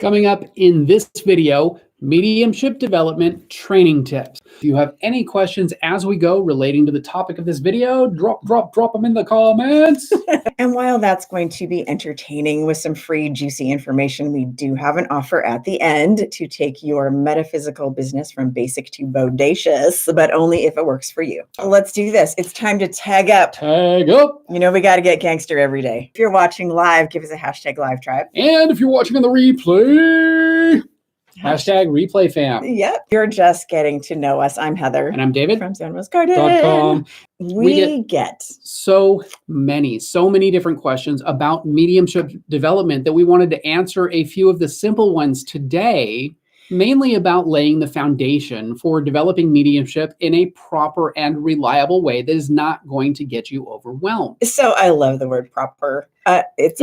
Coming up in this video, Mediumship Development Training Tips. If you have any questions as we go relating to the topic of this video, drop them in the comments. And while that's going to be entertaining with some free, juicy information, we do have an offer at the end to take your metaphysical business from basic to bodacious, but only if it works for you. Let's do this. It's time to tag up. Tag up. You know, we got to get gangster every day. If you're watching live, give us a hashtag live tribe. And if you're watching on the replay, hashtag replay fam. Yep. You're just getting to know us. I'm Heather. And I'm David. From ZoneWestGarden.com. We get so many different questions about mediumship development that we wanted to answer a few of the simple ones today, mainly about laying the foundation for developing mediumship in a proper and reliable way that is not going to get you overwhelmed. So I love the word proper. It's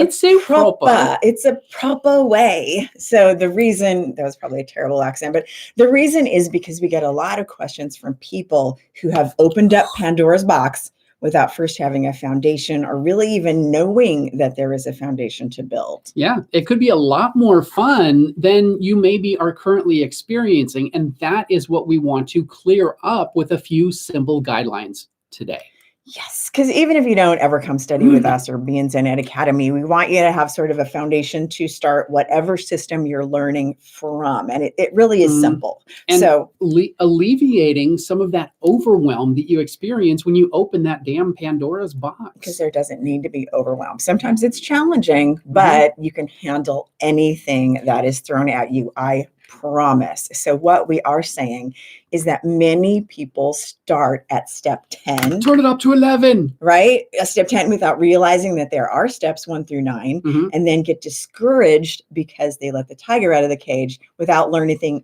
a proper way. So the reason, that was probably a terrible accent, but the reason is because we get a lot of questions from people who have opened up Pandora's box without first having a foundation or really even knowing that there is a foundation to build. Yeah, it could be a lot more fun than you maybe are currently experiencing. And that is what we want to clear up with a few simple guidelines today. Yes, because even if you don't ever come study with us or be in Zen Ed Academy, we want you to have sort of a foundation to start whatever system you're learning from. And it really is simple. And so alleviating some of that overwhelm that you experience when you open that damn Pandora's box. Because there doesn't need to be overwhelmed. Sometimes it's challenging, but you can handle anything that is thrown at you. I promise. So what we are saying is that many people start at step 10. Turn it up to 11. Right? Step 10 without realizing that there are steps 1 through 9 and then get discouraged because they let the tiger out of the cage without learning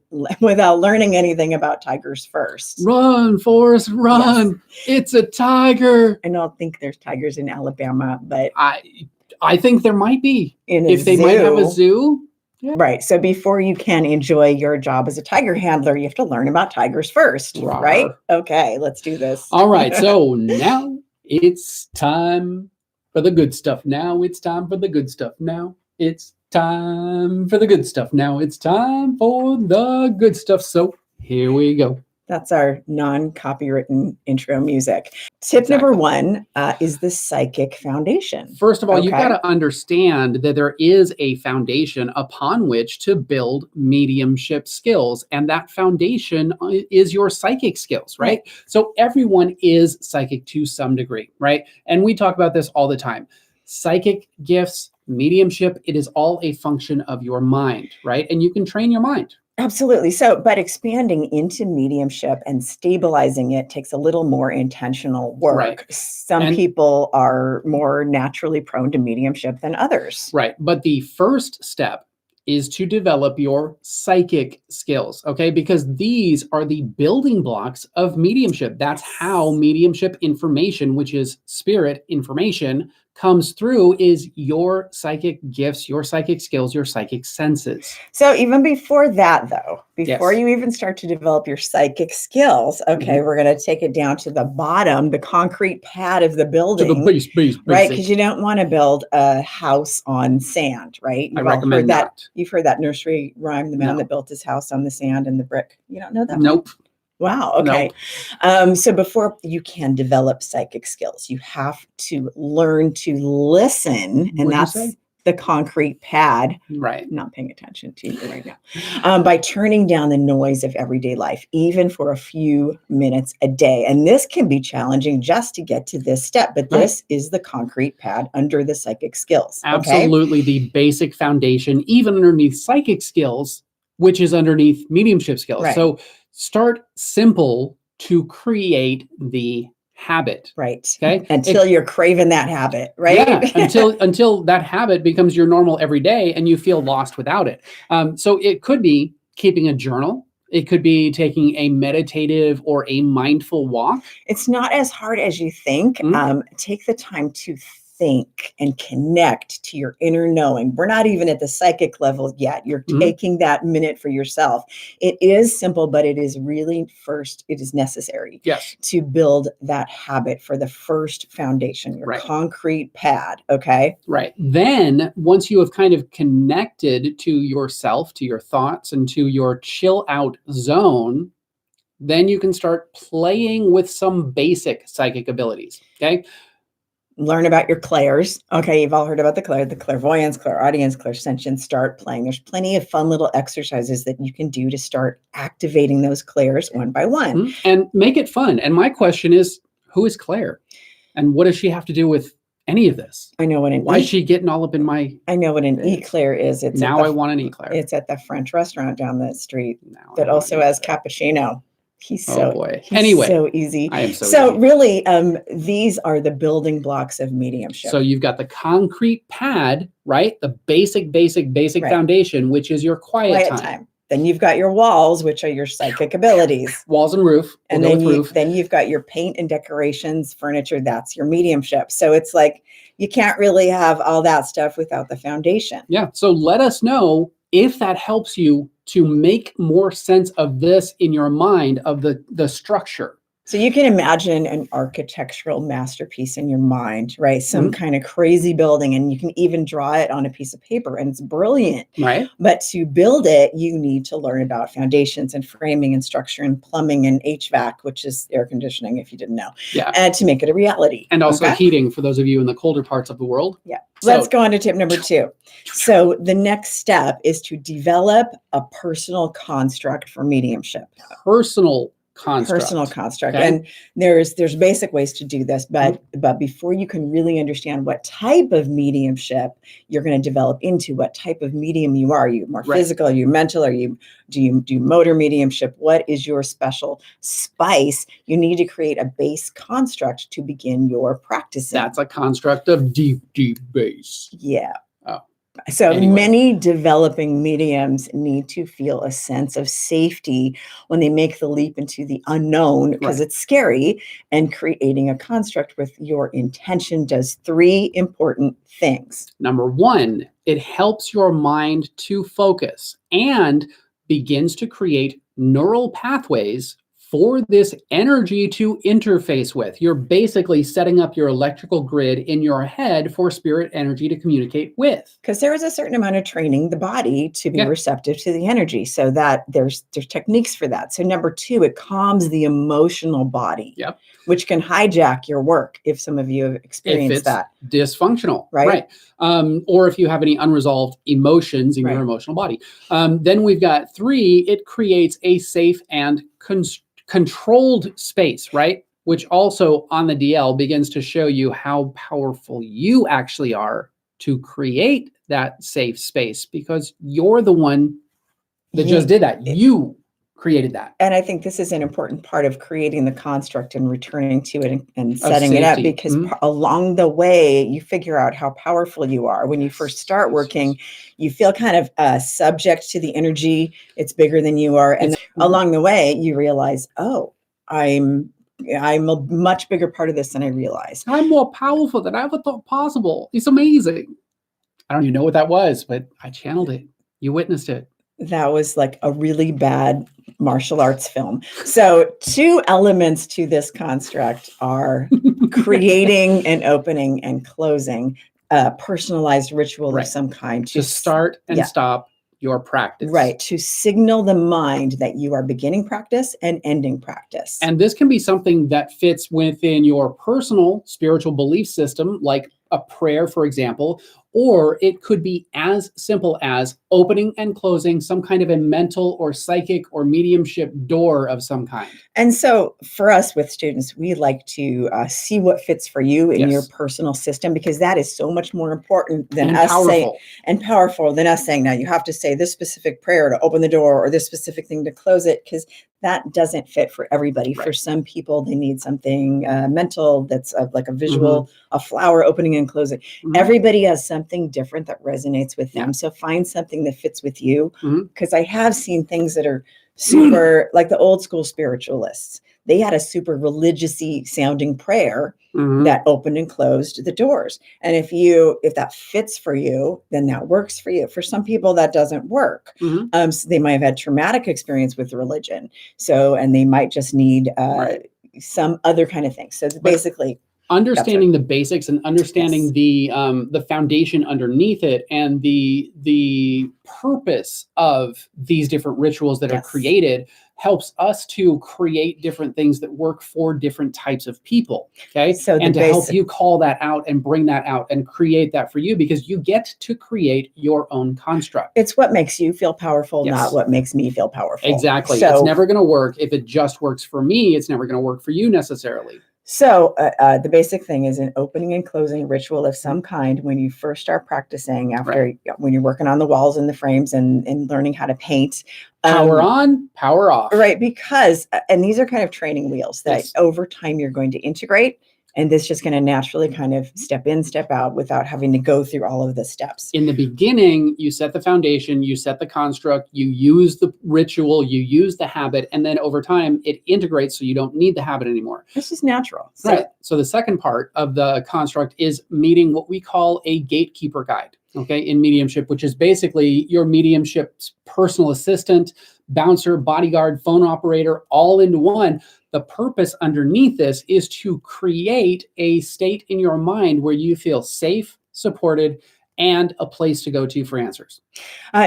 anything about tigers first. Run, Forrest, run. Yes. It's a tiger. I don't think there's tigers in Alabama, but I think there might be. If they might have a zoo. Yeah. Right. So before you can enjoy your job as a tiger handler, you have to learn about tigers first, right? Okay, let's do this. All right. So now it's time for the good stuff. Now it's time for the good stuff. Now it's time for the good stuff. Now it's time for the good stuff. So here we go. That's our non-copywritten intro music. Tip number 1 is the psychic foundation. First of all, you've got to understand that there is a foundation upon which to build mediumship skills. And that foundation is your psychic skills, right? So everyone is psychic to some degree, right? And we talk about this all the time. Psychic gifts, mediumship, it is all a function of your mind, right? And you can train your mind. Absolutely. So, but expanding into mediumship and stabilizing it takes a little more intentional work. Right. Some people are more naturally prone to mediumship than others. Right. But the first step is to develop your psychic skills, okay? Because these are the building blocks of mediumship. That's how mediumship information, which is spirit information, comes through, is your psychic gifts, your psychic skills, your psychic senses. So even before that, though, before you even start to develop your psychic skills, we're going to take it down to the bottom, the concrete pad of the building. To the base. Right? Because you don't want to build a house on sand, right? I recommend that. You've heard that nursery rhyme, the man that built his house on the sand and the brick. You don't know that? Nope. Wow. Okay. Nope. So before you can develop psychic skills, you have to learn to listen. And that's the concrete pad. Right. I'm not paying attention to you right now. By turning down the noise of everyday life, even for a few minutes a day. And this can be challenging just to get to this step, but this is the concrete pad under the psychic skills. Absolutely. The basic foundation, even underneath psychic skills, which is underneath mediumship skills. Right. So start simple to create the habit. Right. Okay. Until you're craving that habit, right? Yeah. Until that habit becomes your normal every day and you feel lost without it. So it could be keeping a journal. It could be taking a meditative or a mindful walk. It's not as hard as you think. Take the time to think and connect to your inner knowing. We're not even at the psychic level yet. You're taking that minute for yourself. It is simple, but it is really it is necessary to build that habit for the first foundation, your concrete pad. Okay. Right. Then once you have kind of connected to yourself, to your thoughts, and to your chill out zone, then you can start playing with some basic psychic abilities. Okay. Learn about your clairs. Okay, you've all heard about the clairvoyance, clairaudience, clairsentience. Start playing. There's plenty of fun little exercises that you can do to start activating those clairs one by one. And make it fun. And my question is, who is Claire? And what does she have to do with any of this? I know what Why is she getting all up in my... I know what an eclair is. It's now I want an eclair. It's at the French restaurant down the street that also has cappuccino. He's so easy. I am so easy. Really, these are the building blocks of mediumship. So you've got the concrete pad, right? The basic foundation, which is your quiet time. Then you've got your walls, which are your psychic abilities. Walls and roof. And then you've got your paint and decorations, furniture. That's your mediumship. So it's like you can't really have all that stuff without the foundation. Yeah. So let us know if that helps you to make more sense of this in your mind, of the structure. So you can imagine an architectural masterpiece in your mind, right? Some kind of crazy building, and you can even draw it on a piece of paper, and it's brilliant. Right. But to build it, you need to learn about foundations and framing and structure and plumbing and HVAC, which is air conditioning, if you didn't know. Yeah. And to make it a reality. And also heating for those of you in the colder parts of the world. Yeah. So, let's go on to tip number 2. So the next step is to develop a personal construct for mediumship. Personal construct. Okay. And there's basic ways to do this, but before you can really understand what type of mediumship you're going to develop into, what type of medium you are you more physical, are you mental, do you do motor mediumship, what is your special spice? You need to create a base construct to begin your practicing. That's a construct of deep bass. Yeah. So many developing mediums need to feel a sense of safety when they make the leap into the unknown, because it's scary, and creating a construct with your intention does 3 important things. Number 1, it helps your mind to focus and begins to create neural pathways for this energy to interface with. You're basically setting up your electrical grid in your head for spirit energy to communicate with. Because there is a certain amount of training the body to be receptive to the energy, so that there's techniques for that. So number 2, it calms the emotional body, which can hijack your work if some of you have experienced that. Dysfunctional, right? Or if you have any unresolved emotions in your emotional body. Then we've got 3, it creates a safe and controlled space, right? Which also on the DL begins to show you how powerful you actually are to create that safe space, because you're the one that just did that. You created that. And I think this is an important part of creating the construct and returning to it and setting it up, because along the way, you figure out how powerful you are. When you first start working, you feel kind of subject to the energy. It's bigger than you are. And along the way, you realize, oh, I'm a much bigger part of this than I realized. I'm more powerful than I ever thought possible. It's amazing. I don't even know what that was, but I channeled it. You witnessed it. That was like a really bad martial arts film. So 2 elements to this construct are creating and opening and closing a personalized ritual of some kind. To start and stop your practice. Right. To signal the mind that you are beginning practice and ending practice. And this can be something that fits within your personal spiritual belief system, like a prayer, for example, or it could be as simple as opening and closing some kind of a mental or psychic or mediumship door of some kind. And so for us with students, we like to see what fits for you in your personal system, because that is so much more important than powerful than us saying, now you have to say this specific prayer to open the door or this specific thing to close it, because that doesn't fit for everybody. For some people, they need something mental that's like a visual, a flower opening and closing. Everybody has something different that resonates with them. So find something that fits with you, because I have seen things that are super, like the old school spiritualists. They had a super religious-y sounding prayer, that opened and closed the doors. And if that fits for you, then that works for you. For some people, that doesn't work. So they might have had traumatic experience with religion. And they might just need some other kind of thing. So basically, understanding the basics and understanding the foundation underneath it, and the purpose of these different rituals that are created helps us to create different things that work for different types of people. Okay. And to help you call that out and bring that out and create that for you, because you get to create your own construct. It's what makes you feel powerful, not what makes me feel powerful. Exactly. So, it's never going to work. If it just works for me, it's never going to work for you necessarily. So the basic thing is an opening and closing ritual of some kind when you first start practicing, when you're working on the walls and the frames and learning how to paint. Power on, power off. Right, because, and these are kind of training wheels that over time you're going to integrate. And this is just going to naturally kind of step in, step out without having to go through all of the steps. In the beginning, you set the foundation, you set the construct, you use the ritual, you use the habit, and then over time it integrates so you don't need the habit anymore. This is natural. So the second part of the construct is meeting what we call a gatekeeper guide, in mediumship, which is basically your mediumship's personal assistant, bouncer, bodyguard, phone operator, all into one. The purpose underneath this is to create a state in your mind where you feel safe, supported, and a place to go to for answers.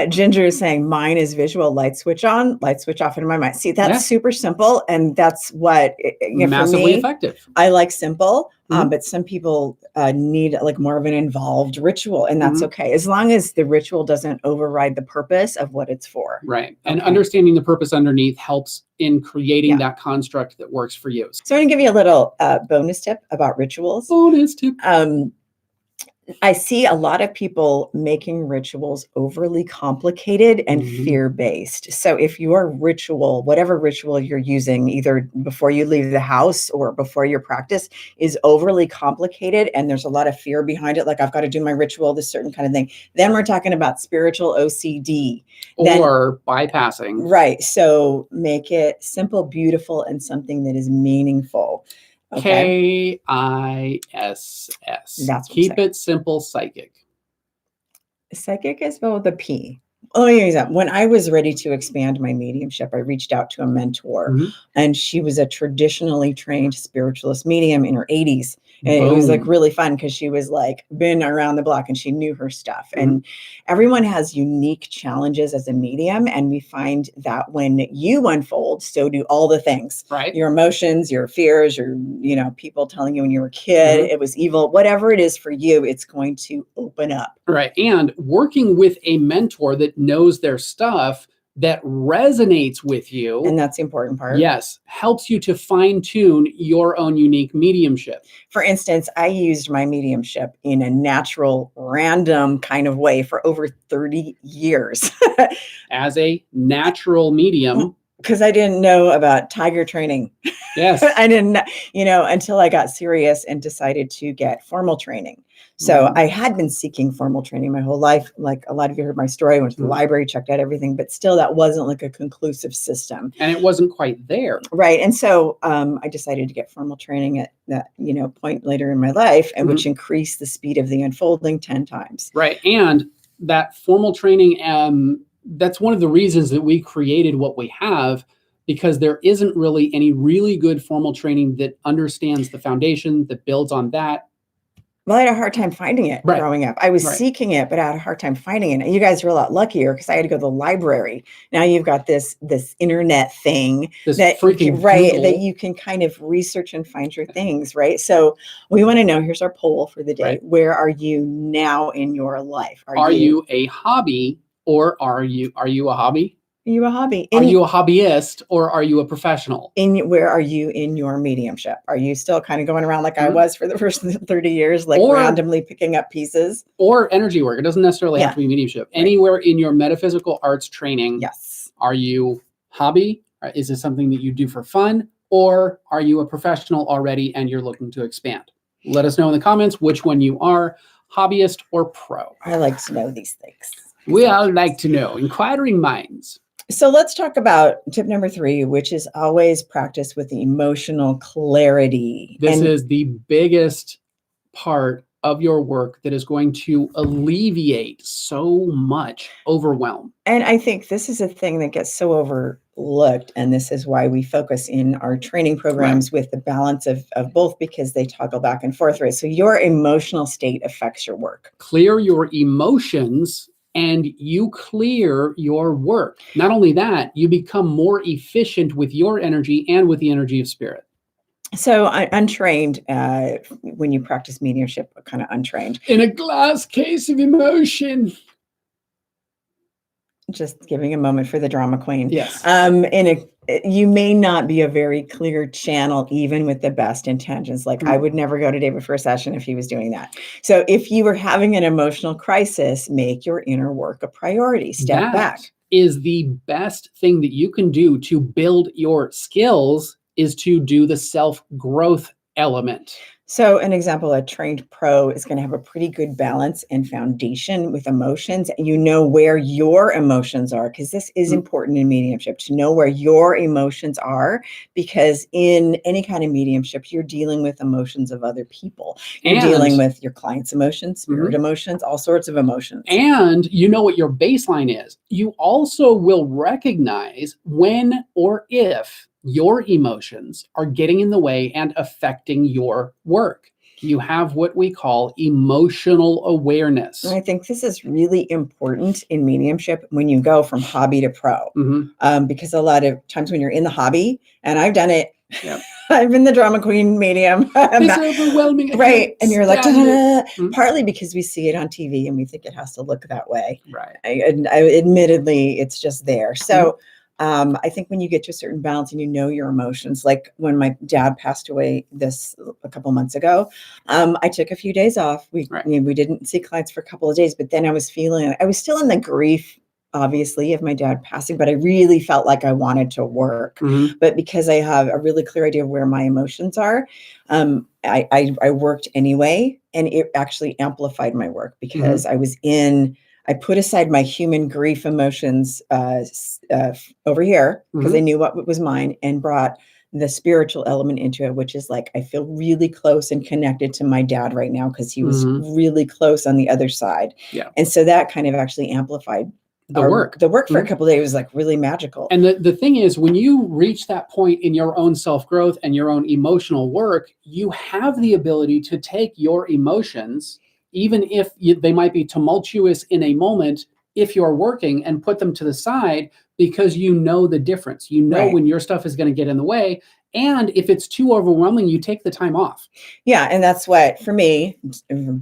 Ginger is saying mine is visual, light switch on, light switch off in my mind. See, that's super simple. And that's what massively effective. I like simple, but some people need like more of an involved ritual, and that's okay. As long as the ritual doesn't override the purpose of what it's for. Right. And understanding the purpose underneath helps in creating that construct that works for you. So I'm going to give you a little bonus tip about rituals. Bonus tip. I see a lot of people making rituals overly complicated and fear-based. So if your ritual, whatever ritual you're using, either before you leave the house or before your practice, is overly complicated and there's a lot of fear behind it, like I've got to do my ritual, this certain kind of thing, then we're talking about spiritual OCD. Or bypassing. Right. So make it simple, beautiful, and something that is meaningful. Okay. KISS. Keep it simple, psychic. Psychic is spelled with a P. Oh, yeah. When I was ready to expand my mediumship, I reached out to a mentor, and she was a traditionally trained spiritualist medium in her 80s. And it was like really fun because she was like been around the block and she knew her stuff. And everyone has unique challenges as a medium. And we find that when you unfold, so do all the things, right? Your emotions, your fears, your, people telling you when you were a kid, it was evil, whatever it is for you, it's going to open up. Right. And working with a mentor that knows their stuff, that resonates with you. And that's the important part. Yes. Helps you to fine tune your own unique mediumship. For instance, I used my mediumship in a natural, random kind of way for over 30 years. As a natural medium. Because I didn't know about tiger training. Yes. I didn't, until I got serious and decided to get formal training. So I had been seeking formal training my whole life. Like a lot of you heard my story, I went to the library, checked out everything, but still that wasn't like a conclusive system. And it wasn't quite there. Right. And so I decided to get formal training at that, point later in my life, and which increased the speed of the unfolding 10 times. Right. And that formal training, that's one of the reasons that we created what we have, because there isn't really any really good formal training that understands the foundation, that builds on that. Well, I had a hard time finding it growing up. I was seeking it, but I had a hard time finding it. And you guys are a lot luckier because I had to go to the library. Now you've got this internet thing that you can kind of research and find your things, right? So we want to know, here's our poll for the day. Right. Where are you now in your life? Are you a hobby, or are you a hobby? Are you a hobby? Are you a hobbyist, or are you a professional? Where are you in your mediumship? Are you still kind of going around like I was for the first 30 years, like randomly picking up pieces? Or energy work. It doesn't necessarily have to be mediumship. Anywhere in your metaphysical arts training. Yes. Are you hobby? Is this something that you do for fun? Or are you a professional already and you're looking to expand? Let us know in the comments which one you are, hobbyist or pro. I like to know these things. We all like to know. Inquiring minds. So let's talk about tip number 3, which is always practice with emotional clarity. This is the biggest part of your work that is going to alleviate so much overwhelm. And I think this is a thing that gets so overlooked. And this is why we focus in our training programs with the balance of both, because they toggle back and forth, right? So your emotional state affects your work. Clear your emotions and you clear your work. Not only that, you become more efficient with your energy and with the energy of spirit. So untrained, when you practice mediumship, kind of untrained. In a glass case of emotion. Just giving a moment for the drama queen. Yes. You may not be a very clear channel, even with the best intentions. Like I would never go to David for a session if he was doing that. So if you were having an emotional crisis, make your inner work a priority. Step back. Is the best thing that you can do to build your skills is to do the self-growth element. So an example, a trained pro is going to have a pretty good balance and foundation with emotions. You know where your emotions are, because this is important in mediumship, to know where your emotions are, because in any kind of mediumship, you're dealing with emotions of other people. You're dealing with your client's emotions, spirit emotions, all sorts of emotions. And you know what your baseline is. You also will recognize when or if your emotions are getting in the way and affecting your work. You have what we call emotional awareness. And I think this is really important in mediumship when you go from hobby to pro, because a lot of times when you're in the hobby, and I've done it, I've been the drama queen medium. It's overwhelming. Right. And you're like, partly because we see it on TV and we think it has to look that way. Right. Admittedly, it's just there. So I think when you get to a certain balance and you know your emotions, like when my dad passed away a couple months ago, I took a few days off. We didn't see clients for a couple of days, but then I was still in the grief, obviously, of my dad passing, but I really felt like I wanted to work. But because I have a really clear idea of where my emotions are, I worked anyway, and it actually amplified my work because I put aside my human grief emotions over here because I knew what was mine, and brought the spiritual element into it, which is like, I feel really close and connected to my dad right now because he was really close on the other side. Yeah. And so that kind of actually amplified the work for a couple of days. It was like really magical. And the thing is, when you reach that point in your own self-growth and your own emotional work, you have the ability to take your emotions, even if they might be tumultuous in a moment, if you're working, and put them to the side, because you know the difference. You know when your stuff is going to get in the way. And if it's too overwhelming, you take the time off. Yeah. And that's what, for me,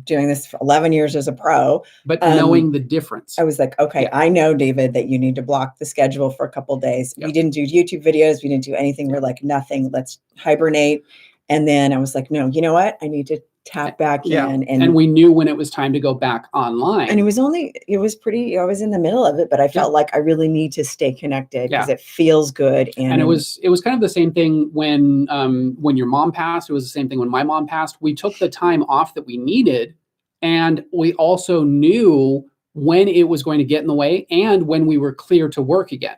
doing this for 11 years as a pro. But knowing the difference. I was like, okay, I know, David, that you need to block the schedule for a couple of days. We didn't do YouTube videos. We didn't do anything. We're like, nothing. Let's hibernate. And then I was like, no, you know what? I need to tap back in. And we knew when it was time to go back online. And I was in the middle of it, but I felt like I really need to stay connected because it feels good. And it was kind of the same thing when your mom passed. It was the same thing when my mom passed. We took the time off that we needed, and we also knew when it was going to get in the way and when we were clear to work again.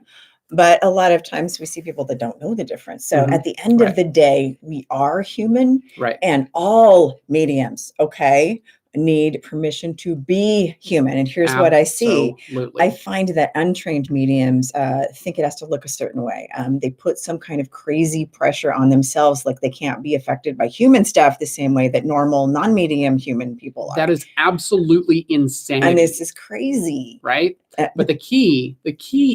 But a lot of times we see people that don't know the difference. So at the end of the day, we are human, and all mediums, need permission to be human. And here's what I see. I find that untrained mediums think it has to look a certain way. They put some kind of crazy pressure on themselves, like they can't be affected by human stuff the same way that normal non-medium human people are. That is absolutely insane. And this is crazy. Right? But the key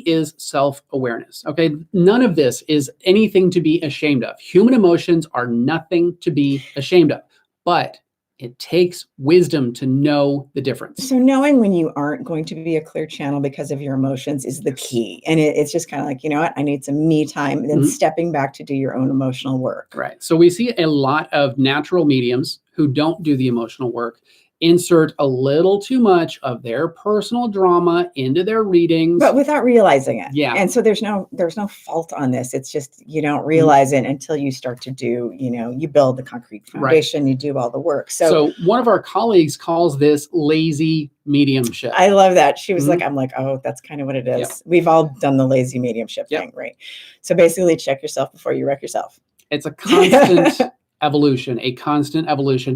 is self-awareness. Okay. None of this is anything to be ashamed of. Human emotions are nothing to be ashamed of, but it takes wisdom to know the difference. So knowing when you aren't going to be a clear channel because of your emotions is the key. And it's just kind of like, you know what, I need some me time, and then stepping back to do your own emotional work. Right. So we see a lot of natural mediums who don't do the emotional work insert a little too much of their personal drama into their readings. But without realizing it. Yeah. And so there's no fault on this. It's just, you don't realize it until you start to do, you build the concrete foundation, you do all the work. So one of our colleagues calls this lazy mediumship. I love that. She was like, I'm like, oh, that's kind of what it is. Yep. We've all done the lazy mediumship thing, right? So basically check yourself before you wreck yourself. It's a constant evolution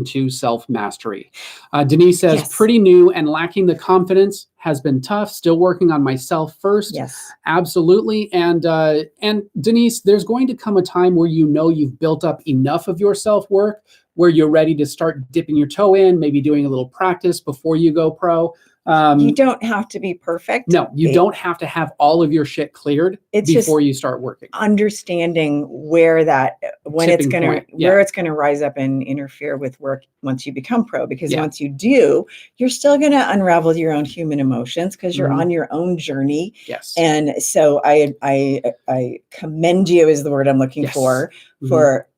to self-mastery. Denise says, pretty new and lacking the confidence, has been tough, still working on myself first. Yes. Absolutely. And Denise, there's going to come a time where you've built up enough of your self-work where you're ready to start dipping your toe in, maybe doing a little practice before you go pro. You don't have to be perfect. No, you don't have to have all of your shit cleared before you start working. Understanding where it's going to rise up and interfere with work once you become pro, because once you do, you're still going to unravel your own human emotions because you're on your own journey. Yes. And so I commend you is the word I'm looking for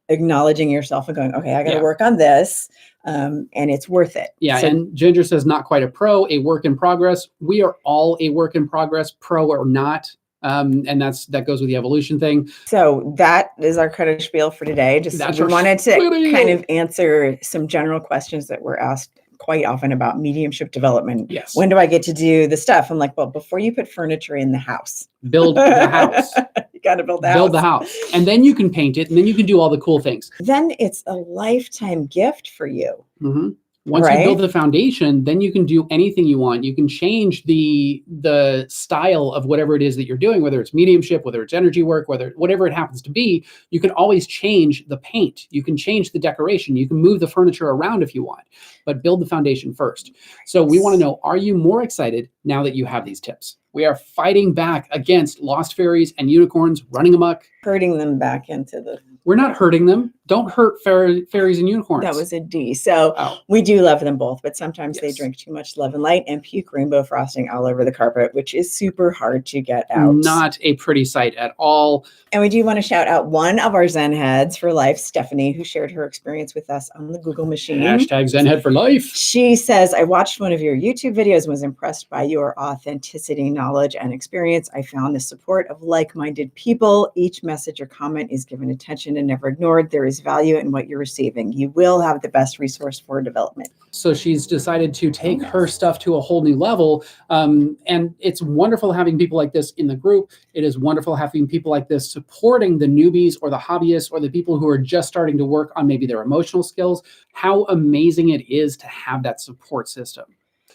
acknowledging yourself and going, okay, I got to work on this. And it's worth it. Yeah. So, and Ginger says, not quite a pro, a work in progress. We are all a work in progress, pro or not. And that goes with the evolution thing. So that is our credit spiel for today. We wanted to kind of answer some general questions that were asked quite often about mediumship development. Yes. When do I get to do the stuff? I'm like, well, before you put furniture in the house, build the house. You got to build the house. Build the house. And then you can paint it, and then you can do all the cool things. Then it's a lifetime gift for you. Mm-hmm. Once you build the foundation, then you can do anything you want. You can change the style of whatever it is that you're doing, whether it's mediumship, whether it's energy work, whatever it happens to be. You can always change the paint. You can change the decoration. You can move the furniture around if you want, but build the foundation first. So we want to know, are you more excited now that you have these tips? We are fighting back against lost fairies and unicorns running amok. Herding them back into the... We're not hurting them. Don't hurt fairies and unicorns. That was a D. So we do love them both, but sometimes they drink too much love and light and puke rainbow frosting all over the carpet, which is super hard to get out. Not a pretty sight at all. And we do want to shout out one of our Zen heads for life, Stephanie, who shared her experience with us on the Google machine. Hashtag Zen head for life. She says, I watched one of your YouTube videos and was impressed by your authenticity, knowledge, and experience. I found the support of like-minded people. Each message or comment is given attention and never ignored. There is value in what you're receiving. You will have the best resource for development. So she's decided to take her stuff to a whole new level. And it's wonderful having people like this in the group. It is wonderful having people like this supporting the newbies or the hobbyists or the people who are just starting to work on maybe their emotional skills. How amazing it is to have that support system.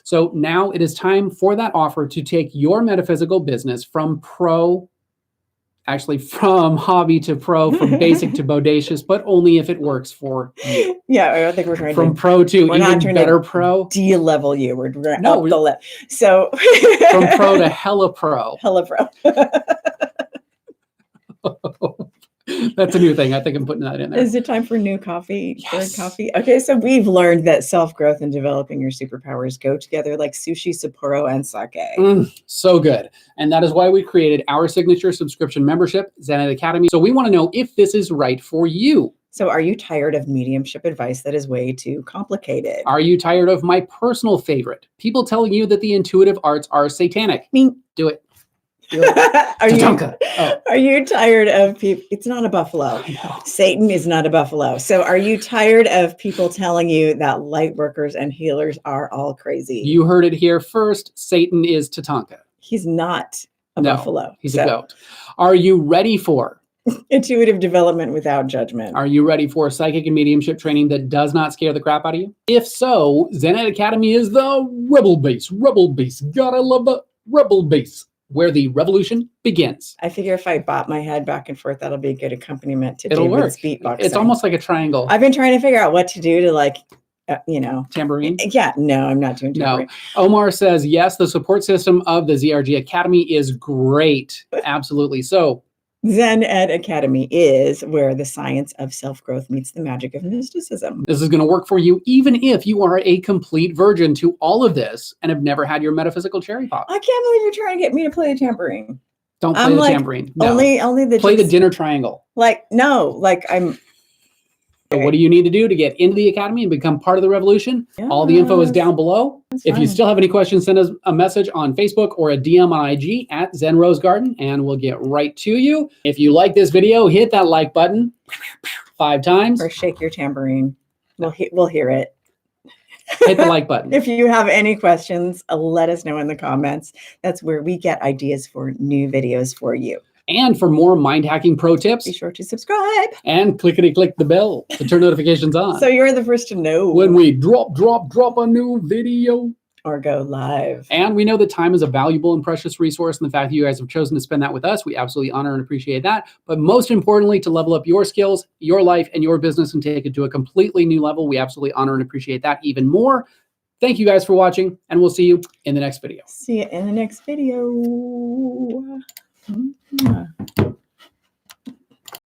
So now it is time for that offer to take your metaphysical business from hobby to pro, from basic to bodacious, but only if it works for you. Yeah, I don't think we're trying from pro to even better pro. De-level you. We're up the level. So from pro to hella pro. Hella pro. That's a new thing. I think I'm putting that in there. Is it time for new coffee? Yes. Third coffee? Okay, so we've learned that self-growth and developing your superpowers go together like sushi, Sapporo, and sake. So good. And that is why we created our signature subscription membership, Zen Academy. So we want to know if this is right for you. So are you tired of mediumship advice that is way too complicated? Are you tired of my personal favorite? People telling you that the intuitive arts are satanic. Do it. Are you tired of people? It's not a buffalo. Satan is not a buffalo. So are you tired of people telling you that light workers and healers are all crazy? You heard it here first. Satan is Tatanka. He's not a buffalo. He's a goat. Are you ready for intuitive development without judgment? Are you ready for psychic and mediumship training that does not scare the crap out of you? If so, Zen Academy is the rebel base. Rebel base. Gotta love the rebel base, where the revolution begins. I figure if I bop my head back and forth, that'll be a good accompaniment to It'll work. Beatboxing. It's almost like a triangle. I've been trying to figure out what to do to tambourine? Yeah, no, I'm not doing tambourine. No. Omar says, yes, the support system of the ZRG Academy is great. Absolutely. So Zen Ed Academy is where the science of self-growth meets the magic of mysticism. This is going to work for you even if you are a complete virgin to all of this and have never had your metaphysical cherry pop. I can't believe you're trying to get me to play the tambourine. Don't play the tambourine. No. Only the play the dinner triangle. I'm So what do you need to do to get into the academy and become part of the revolution? All the info is down below. If you still have any questions, send us a message on Facebook or a DM on IG at Zen Rose Garden, and we'll get right to you. If you like this video, hit that like button 5 times. Or shake your tambourine. We'll hear it. Hit the like button. If you have any questions, let us know in the comments. That's where we get ideas for new videos for you. And for more mind hacking pro tips, Be sure to subscribe. and clickety-click the bell to turn notifications on. So you're the first to know when we drop a new video. or go live. And we know that time is a valuable and precious resource, and the fact that you guys have chosen to spend that with us, we absolutely honor and appreciate that. But most importantly, to level up your skills, your life, and your business and take it to a completely new level, we absolutely honor and appreciate that even more. Thank you guys for watching, and we'll see you in the next video. See you in the next video.